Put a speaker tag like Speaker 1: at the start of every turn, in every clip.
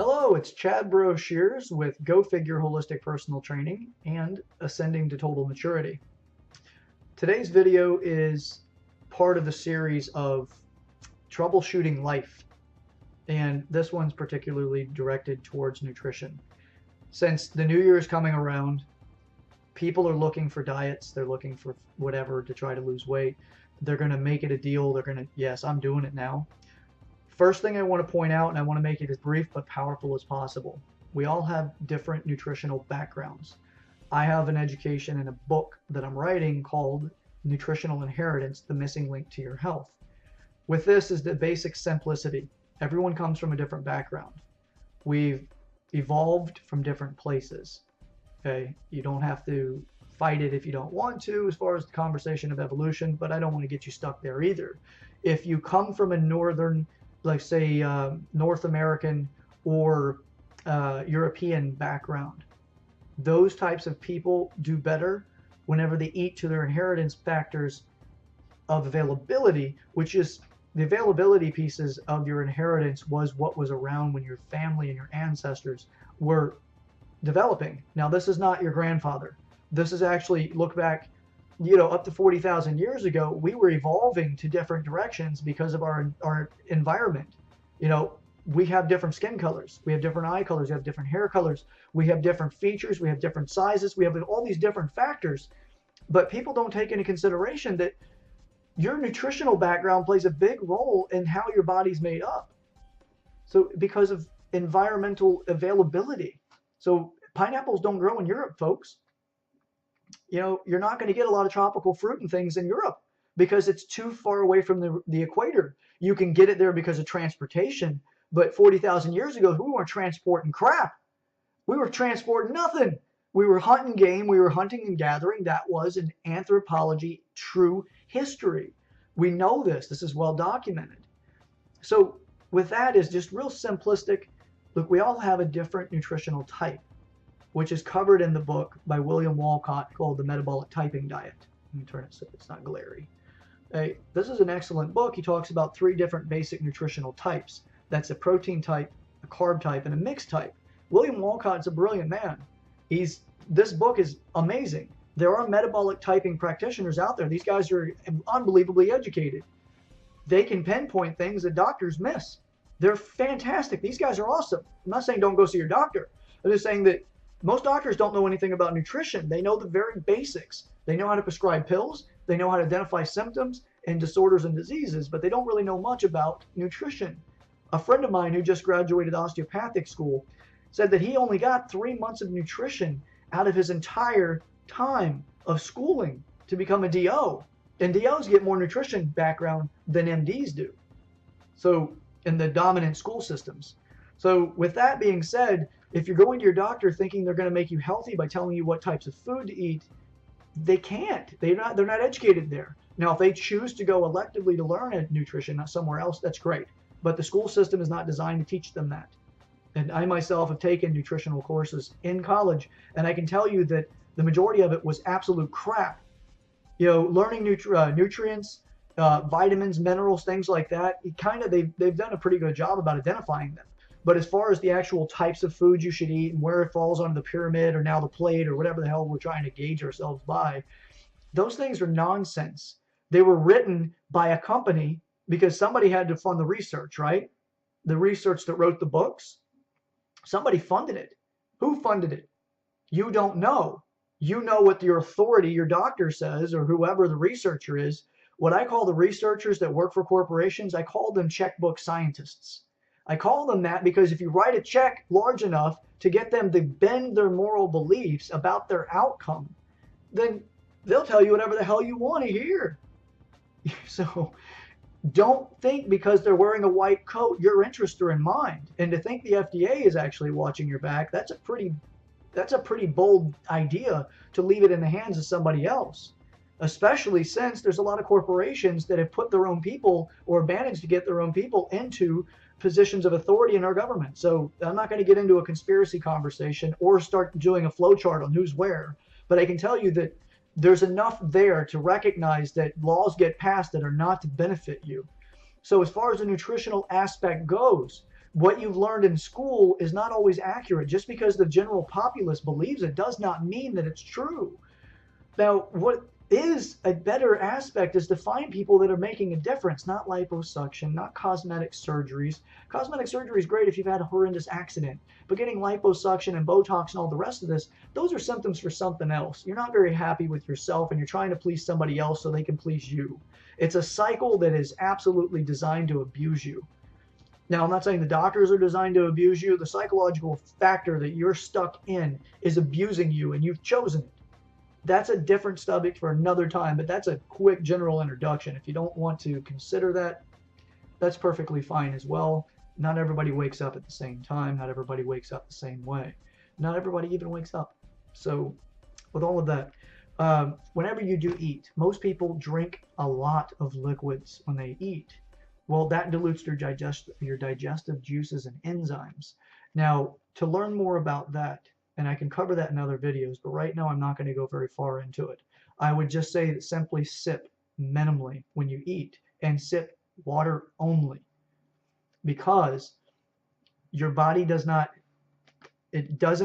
Speaker 1: Hello, it's Chad Shears with Go Figure Holistic Personal Training and Ascending to Total Maturity. Today's video is part of the series of troubleshooting life, and this one's particularly directed towards nutrition. Since the new year is coming around, people are looking for diets, they're looking for whatever to try to lose weight. They're going to make it a deal. They're going to, yes, I'm doing it now. First thing I want to point out, and I want to make it as brief but powerful as possible. We all have different nutritional backgrounds. I have an education in a book that I'm writing called Nutritional Inheritance, the Missing Link to Your Health. With this is the basic simplicity. Everyone comes from a different background. We've evolved from different places. Okay, you don't have to fight it if you don't want to as far as the conversation of evolution, but I don't want to get you stuck there either. If you come from a northern, like say North American or European background, those types of people do better whenever they eat to their inheritance factors of availability, which is the availability pieces of your inheritance was what was around when your family and your ancestors were developing. Now, this is not your grandfather. This is actually, look back, up to 40,000 years ago, we were evolving to different directions because of our environment. We have different skin colors, we have different eye colors, we have different hair colors, we have different features, we have different sizes, we have all these different factors. But people don't take into consideration that your nutritional background plays a big role in how your body's made up. So because of environmental availability. So pineapples don't grow in Europe, folks. You're not going to get a lot of tropical fruit and things in Europe because it's too far away from the equator. You can get it there because of transportation, but 40,000 years ago, we weren't transporting crap. We were transporting nothing. We were hunting game. We were hunting and gathering. That was an anthropology true history. We know this. This is well documented. So with that is just real simplistic. Look, we all have a different nutritional type, which is covered in the book by William Walcott called The Metabolic Typing Diet. Let me turn it so it's not glary. Hey, this is an excellent book. He talks about 3 different basic nutritional types. That's a protein type, a carb type, and a mixed type. William Walcott's a brilliant man. This book is amazing. There are metabolic typing practitioners out there. These guys are unbelievably educated. They can pinpoint things that doctors miss. They're fantastic. These guys are awesome. I'm not saying don't go see your doctor. I'm just saying that most doctors don't know anything about nutrition. They know the very basics. They know how to prescribe pills. They know how to identify symptoms and disorders and diseases, but they don't really know much about nutrition. A friend of mine who just graduated osteopathic school said that he only got 3 months of nutrition out of his entire time of schooling to become a DO. And DOs get more nutrition background than MDs do. So in the dominant school systems. So with that being said, if you're going to your doctor thinking they're going to make you healthy by telling you what types of food to eat, they can't. They're not educated there. Now, if they choose to go electively to learn nutrition somewhere else, that's great. But the school system is not designed to teach them that. And I myself have taken nutritional courses in college, and I can tell you that the majority of it was absolute crap. Learning nutrients, vitamins, minerals, things like that. They've done a pretty good job about identifying them. But as far as the actual types of foods you should eat and where it falls on the pyramid or now the plate or whatever the hell we're trying to gauge ourselves by, those things are nonsense. They were written by a company because somebody had to fund the research, right? The research that wrote the books. Somebody funded it. Who funded it? You don't know. You know what your authority, your doctor says, or whoever the researcher is. What I call the researchers that work for corporations, I call them checkbook scientists. I call them that because if you write a check large enough to get them to bend their moral beliefs about their outcome, then they'll tell you whatever the hell you want to hear. So don't think because they're wearing a white coat, your interests are in mind. And to think the FDA is actually watching your back, that's a pretty bold idea to leave it in the hands of somebody else. Especially since there's a lot of corporations that have put their own people or managed to get their own people into positions of authority in our government. So I'm not going to get into a conspiracy conversation or start doing a flowchart on who's where, but I can tell you that there's enough there to recognize that laws get passed that are not to benefit you. So as far as the nutritional aspect goes, What you've learned in school is not always accurate. Just because the general populace believes it does not mean that it's true. Now, what is a better aspect is to find people that are making a difference, not liposuction, not cosmetic surgeries. Cosmetic surgery is great if you've had a horrendous accident, but getting liposuction and Botox and all the rest of this, those are symptoms for something else. You're not very happy with yourself and you're trying to please somebody else so they can please you. It's a cycle that is absolutely designed to abuse you. Now, I'm not saying the doctors are designed to abuse you. The psychological factor that you're stuck in is abusing you, and you've chosen it. That's a different subject for another time, but that's a quick general introduction. If you don't want to consider that, that's perfectly fine as well. Not everybody wakes up at the same time. Not everybody wakes up the same way. Not everybody even wakes up. So with all of that, whenever you do eat, most people drink a lot of liquids when they eat. Well, that dilutes your digestive juices and enzymes. Now, to learn more about that, and I can cover that in other videos, but right now I'm not going to go very far into it. I would just say that simply sip minimally when you eat, and sip water only, because your body doesn't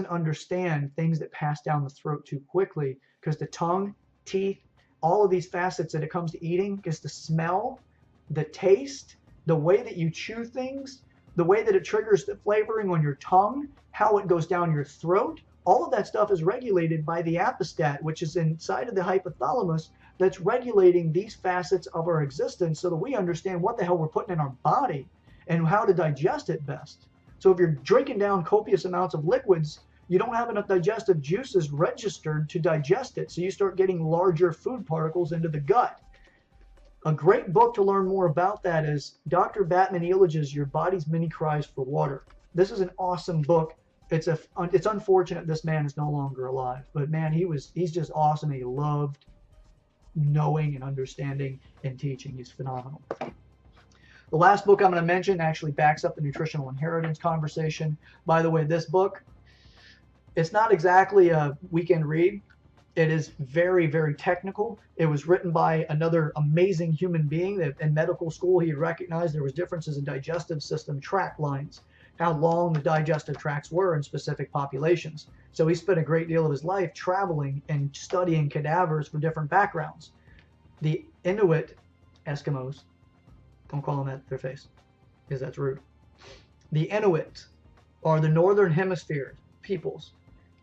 Speaker 1: understand things that pass down the throat too quickly, because the tongue, teeth, all of these facets that it comes to eating, because the smell, the taste, the way that you chew things, the way that it triggers the flavoring on your tongue, how it goes down your throat, all of that stuff is regulated by the apostat, which is inside of the hypothalamus, that's regulating these facets of our existence so that we understand what the hell we're putting in our body and how to digest it best. So if you're drinking down copious amounts of liquids, you don't have enough digestive juices registered to digest it, so you start getting larger food particles into the gut. A great book to learn more about that is Dr. Batman Elidge's Your Body's Many Cries for Water. This is an awesome book. It's unfortunate this man is no longer alive, but man, he's just awesome. He loved knowing and understanding and teaching. He's phenomenal. The last book I'm going to mention actually backs up the nutritional inheritance conversation. By the way, this book, it's not exactly a weekend read. It is very, very technical. It was written by another amazing human being that in medical school he had recognized there was differences in digestive system tract lines, how long the digestive tracts were in specific populations. So he spent a great deal of his life traveling and studying cadavers from different backgrounds. The Inuit Eskimos, don't call them at their face, because that's rude. The Inuit are the northern hemisphere peoples.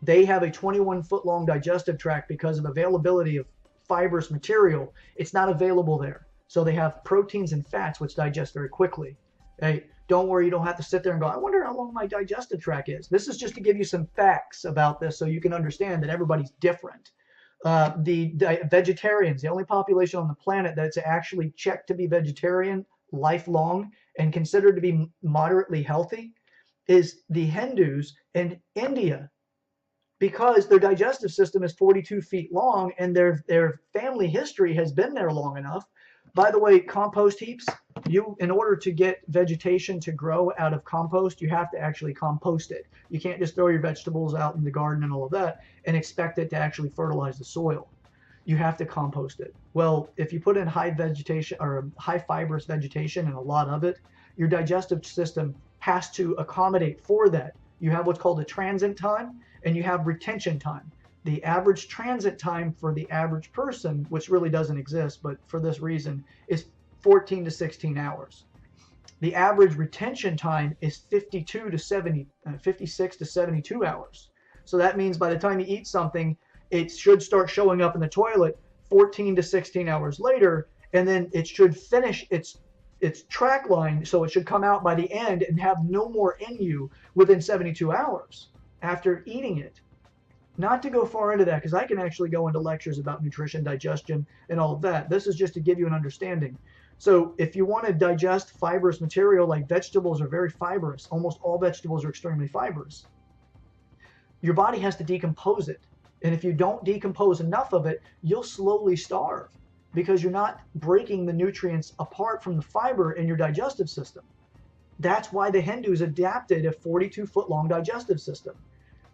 Speaker 1: They have a 21-foot long digestive tract because of availability of fibrous material. It's not available there. So they have proteins and fats which digest very quickly. Hey, don't worry, you don't have to sit there and go, I wonder how long my digestive tract is. This is just to give you some facts about this so you can understand that everybody's different. The vegetarians, the only population on the planet that's actually checked to be vegetarian lifelong and considered to be moderately healthy, is the Hindus in India, because their digestive system is 42 feet long and their family history has been there long enough. By the way, compost heaps, in order to get vegetation to grow out of compost, you have to actually compost it. You can't just throw your vegetables out in the garden and all of that and expect it to actually fertilize the soil. You have to compost it. Well, if you put in high vegetation or high fibrous vegetation and a lot of it, your digestive system has to accommodate for that. You have what's called a transit time and you have retention time. The average transit time for the average person, which really doesn't exist, but for this reason, is 14 to 16 hours. The average retention time is 56 to 72 hours. So that means by the time you eat something, it should start showing up in the toilet 14 to 16 hours later, and then it should finish its track line, so it should come out by the end and have no more in you within 72 hours after eating it. Not to go far into that, because I can actually go into lectures about nutrition, digestion, and all of that. This is just to give you an understanding. So if you want to digest fibrous material, like vegetables are very fibrous. Almost all vegetables are extremely fibrous. Your body has to decompose it. And if you don't decompose enough of it, you'll slowly starve because you're not breaking the nutrients apart from the fiber in your digestive system. That's why the Hindus adapted a 42-foot long digestive system.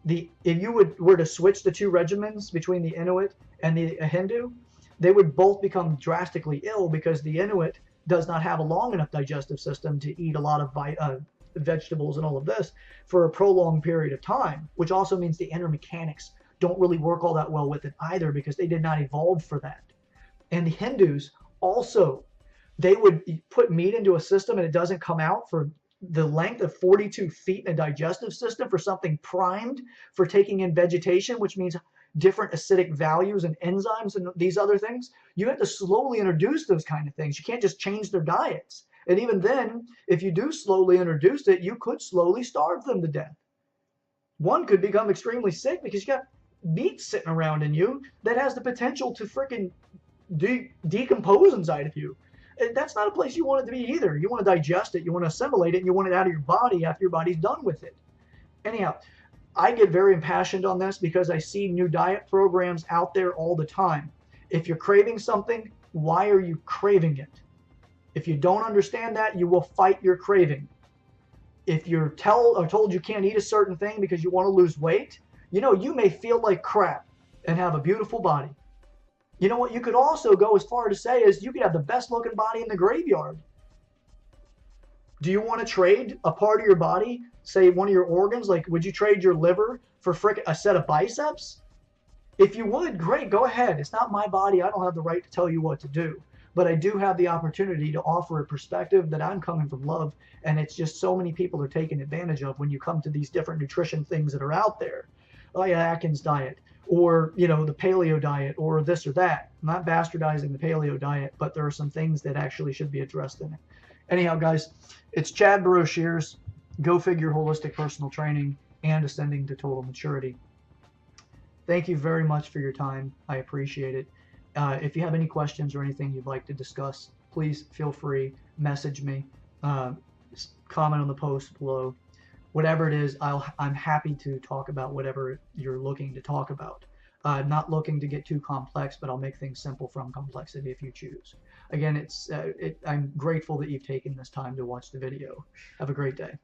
Speaker 1: If you were to switch the two regimens between the Inuit and the Hindu, they would both become drastically ill because the Inuit does not have a long enough digestive system to eat a lot of vegetables and all of this for a prolonged period of time, which also means the inner mechanics don't really work all that well with it either, because they did not evolve for that. And the Hindus also, they would put meat into a system and it doesn't come out for the length of 42 feet in a digestive system for something primed for taking in vegetation, which means different acidic values and enzymes and these other things. You have to slowly introduce those kind of things. You can't just change their diets. And even then, if you do slowly introduce it, you could slowly starve them to death. One could become extremely sick because you got meat sitting around in you that has the potential to freaking decompose inside of you. That's not a place you want it to be either. You want to digest it, you want to assimilate it, and you want it out of your body after your body's done with it. Anyhow, I get very impassioned on this because I see new diet programs out there all the time. If you're craving something, why are you craving it? If you don't understand that, you will fight your craving. If you're told you can't eat a certain thing because you want to lose weight, you may feel like crap and have a beautiful body. You know what? You could also go as far to say is you could have the best looking body in the graveyard. Do you want to trade a part of your body, say one of your organs? Like, would you trade your liver for a set of biceps? If you would, great, go ahead. It's not my body. I don't have the right to tell you what to do. But I do have the opportunity to offer a perspective that I'm coming from love. And it's just so many people are taking advantage of when you come to these different nutrition things that are out there. Like Atkins diet, or the paleo diet, or this or that. I'm not bastardizing the paleo diet, but there are some things that actually should be addressed in it. Anyhow, guys, it's Chad Broshears, Go Figure Holistic Personal Training and Ascending to Total Maturity. Thank you very much for your time. I appreciate it. If you have any questions or anything you'd like to discuss, please feel free, message me, comment on the post below. Whatever it is, I'm happy to talk about whatever you're looking to talk about. Not looking to get too complex, but I'll make things simple from complexity if you choose. Again, I'm grateful that you've taken this time to watch the video. Have a great day.